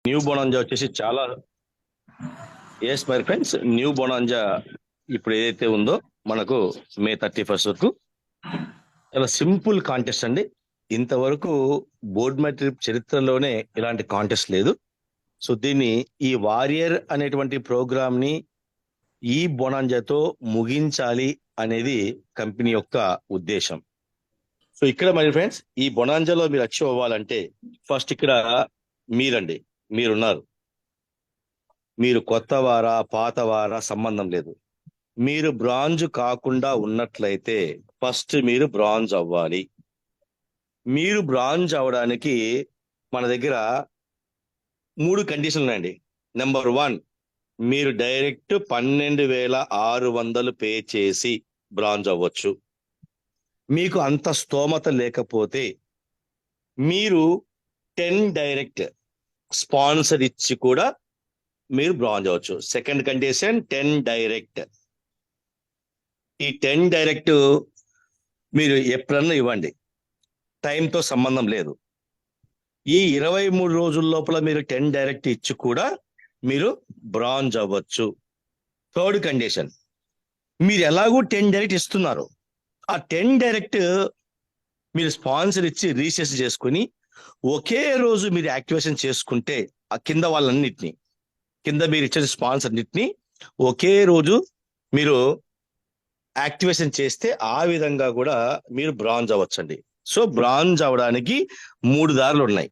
New bonanza వచ్చేసి చాలా yes my friends, new bonanza ఇప్పుడు ఏదైతే ఉందో మనకు మే 31 వరకు చాలా సింపుల్ కాంటెస్ట్ అండి. ఇంతవరకు బోర్డ్ మెట్రిక్ చరిత్రలోనే ఇలాంటి కాంటెస్ట్ లేదు. సో దీన్ని ఈ వారియర్ అనేటువంటి ప్రోగ్రామ్ ని ఈ బొనాంజాతో ముగించాలి అనేది కంపెనీ యొక్క ఉద్దేశం. సో ఇక్కడ మరి ఫ్రెండ్స్, ఈ బొనాంజాలో మీరు అచీవ్ అవ్వాలంటే ఫస్ట్ ఇక్కడ మీరండి, మీరున్నారు. మీరు కొత్తవారా పాతవారా సంబంధం లేదు. మీరు బ్రాంజ్ కాకుండా ఉన్నట్లయితే ఫస్ట్ మీరు బ్రాంజ్ అవ్వాలి. మీరు బ్రాంజ్ అవడానికి మన దగ్గర 3 కండిషన్లు ఉన్నాయండి. నెంబర్ 1, మీరు డైరెక్ట్ 12,600 పే చేసి బ్రాంజ్ అవ్వచ్చు. మీకు అంత స్తోమత లేకపోతే మీరు 10 డైరెక్ట్ స్పాన్సర్ ఇచ్చి కూడా మీరు బ్రాంజ్ అవ్వచ్చు. Second condition 10 direct. ఈ 10 డైరెక్ట్ మీరు ఎప్పుడన్నా ఇవ్వండి, టైంతో సంబంధం లేదు. ఈ 23 రోజుల లోపల మీరు 10 డైరెక్ట్ ఇచ్చి కూడా మీరు బ్రాంజ్ అవ్వచ్చు. థర్డ్ కండిషన్, మీరు ఎలాగూ 10 డైరెక్ట్ ఇస్తున్నారు, ఆ 10 డైరెక్ట్ మీరు స్పాన్సర్ ఇచ్చి రీసెర్చ్ చేసుకుని ఒకే రోజు మీరు యాక్టివేషన్ చేసుకుంటే ఆ కింద వాళ్ళన్నిటిని, కింద మీరు ఇచ్చిన స్పాన్సర్ అన్నిటిని ఒకే రోజు మీరు యాక్టివేషన్ చేస్తే ఆ విధంగా కూడా మీరు బ్రాంజ్ అవ్వచ్చండి. సో బ్రాంజ్ అవడానికి 3 దారులు ఉన్నాయి.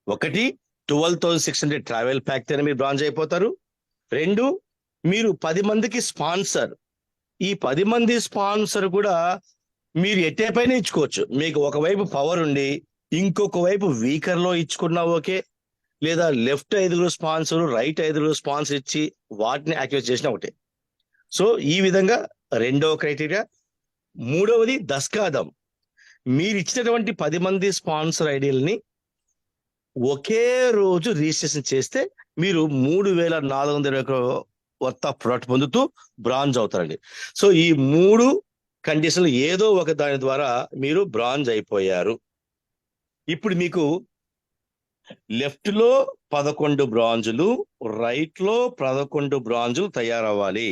ఒకటి, 12,600 ట్రావెల్ ప్యాక్ తో మీరు బ్రాంజ్ అయిపోతారు. 2, మీరు 10 మందికి స్పాన్సర్. ఈ 10 మంది స్పాన్సర్ కూడా మీరు ఎట్టే పైన ఇచ్చుకోవచ్చు. మీకు ఒకవైపు పవర్ ఉండి ఇంకొక వైపు వీకర్ లో ఇచ్చుకున్నా ఓకే, లేదా లెఫ్ట్ 5 స్పాన్సర్, రైట్ 5 స్పాన్సర్ ఇచ్చి వాటిని యాక్టివేట్ చేసినా ఒకటే. సో ఈ విధంగా రెండవ క్రైటీరియా. మూడవది దస్కాదం. మీరు ఇచ్చినటువంటి 10 మంది స్పాన్సర్ ఐడీలని ఒకే రోజు రిజిస్ట్రేషన్ చేస్తే మీరు 3,420 వర్త్ ఆఫ్ ప్రొడక్ట్ పొందుతూ బ్రాంజ్ అవుతారండి. సో ఈ 3 కండిషన్లు ఏదో ఒక దాని ద్వారా మీరు బ్రాంజ్ అయిపోయారు. ఇప్పుడు మీకు లెఫ్ట్ లో 11 బ్రాంజులు, రైట్ లో 11 బ్రాంజులు తయారవ్వాలి.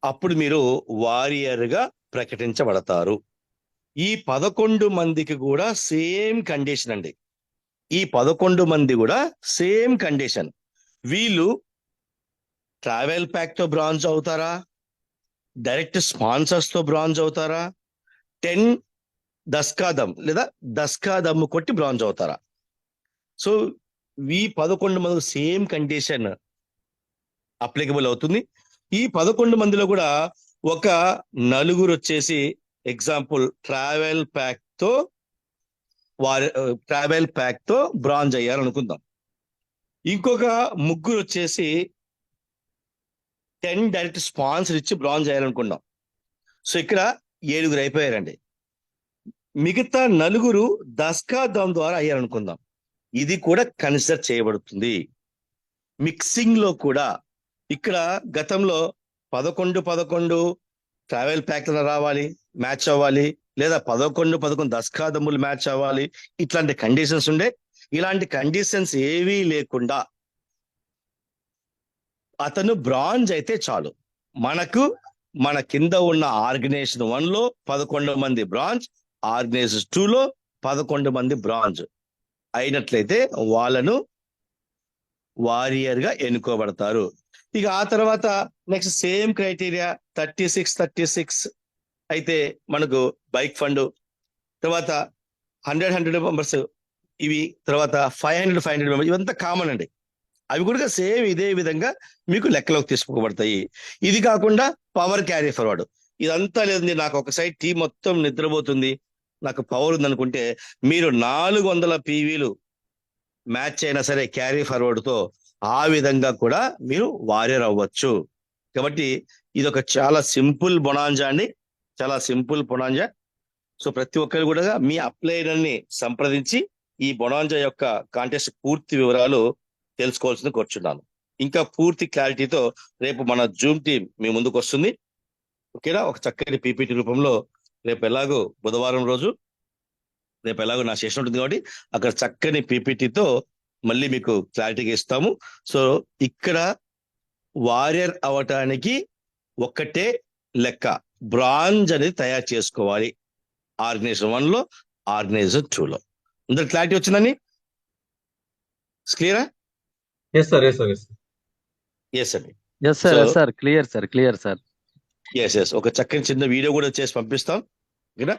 అప్పుడు మీరు వారియర్ గా ప్రకటించబడతారు. ఈ 11 మందికి కూడా సేమ్ కండిషన్ అండి. ఈ 11 మంది కూడా సేమ్ కండిషన్. వీళ్ళు ట్రావెల్ ప్యాక్ తో బ్రాంజ్ అవుతారా, డైరెక్ట్ స్పాన్సర్స్ తో బ్రాంజ్ అవుతారా, 10 దస్కాదం లేదా దస్కాదమ్ము కొట్టి బ్రాంజ్ అవుతారా? సో ఈ 11 మంది సేమ్ కండిషన్ అప్లికబుల్ అవుతుంది. ఈ 11 మందిలో కూడా ఒక 4 వచ్చేసి ఎగ్జాంపుల్ ట్రావెల్ ప్యాక్ తో బ్రాంజ్ అయ్యారు అనుకుందాం. ఇంకొక 3 వచ్చేసి 10 డైరెక్ట్ స్పాన్సర్ ఇచ్చి బ్రాంజ్ అయ్యారనుకుందాం. సో ఇక్కడ 7 అయిపోయారండి. మిగతా 4 దస్కాదం ద్వారా అయ్యారనుకుందాం. ఇది కూడా కన్సిడర్ చేయబడుతుంది. మిక్సింగ్ లో కూడా ఇక్కడ గతంలో 11 ట్రావెల్ ప్యాక్ రావాలి, మ్యాచ్ అవ్వాలి, లేదా 11 దస్కాదమ్ములు మ్యాచ్ అవ్వాలి. ఇట్లాంటి కండిషన్స్ ఉండే. ఇలాంటి కండిషన్స్ ఏవీ లేకుండా అతను బ్రాంజ్ అయితే చాలు. మన కింద ఉన్న ఆర్గనైజేషన్ 1 లో 11 మంది బ్రాంజ్, ఆర్గనైజేషన్ 2 లో 11 మంది బ్రాంజ్ అయినట్లయితే వాళ్ళను వారియర్ గా ఎన్నుకోబడతారు. ఇక ఆ తర్వాత నెక్స్ట్ సేమ్ క్రైటీరియా 36 అయితే మనకు బైక్ ఫండ్, తర్వాత 100 మెంబర్స్, ఇవి తర్వాత 500 మెంబర్స్, ఇవంతా కామన్ అండి. అవి కూడా సేమ్ ఇదే విధంగా మీకు లెక్కలోకి తీసుకోబడతాయి. ఇది కాకుండా పవర్ క్యారీ ఫార్వర్డ్. ఇదంతా లేదండి, నాకు ఒక సైడ్ టీం మొత్తం నిద్రపోతుంది, నాకు పవర్ ఉందనుకుంటే మీరు 400 పీవీలు మ్యాచ్ అయినా సరే క్యారీ ఫార్వర్డ్ తో ఆ విధంగా కూడా మీరు వారియర్ అవ్వచ్చు. కాబట్టి ఇది ఒక చాలా సింపుల్ బొనాంజా అండి, చాలా సింపుల్ బొనాంజా. సో ప్రతి ఒక్కరు కూడా మీ అప్లైనర్ని సంప్రదించి ఈ బొనాంజా యొక్క కాంటెస్ట్ పూర్తి వివరాలు తెలుసుకోవాల్సింది కోరుచున్నాను. ఇంకా పూర్తి క్లారిటీతో రేపు మన జూమ్ టీం మీ ముందుకు వస్తుంది. ఓకేనా? ఒక చక్కటి పీపీటీ రూపంలో రేపు ఎలాగో బుధవారం రోజు రేపు ఎలాగో నా సెషన్ ఉంటుంది కాబట్టి అక్కడ చక్కని పీపీటీతో మళ్ళీ మీకు క్లారిటీగా ఇస్తాము. సో ఇక్కడ వారియర్ అవటానికి ఒక్కటే లెక్క, బ్రాంజ్ అనేది తయారు చేసుకోవాలి ఆర్గనైజేషన్ 1 లో, ఆర్గనైజేషన్ 2 లో. అందరు క్లారిటీ వచ్చిందని క్లియరా? Yes sir, yes sir, yes sir. Yes అండి. Yes sir, So- yes sir, clear sir, clear sir. Yes ఒక చక్కని చిన్న వీడియో కూడా చేసి పంపిస్తాం. ఓకేనా?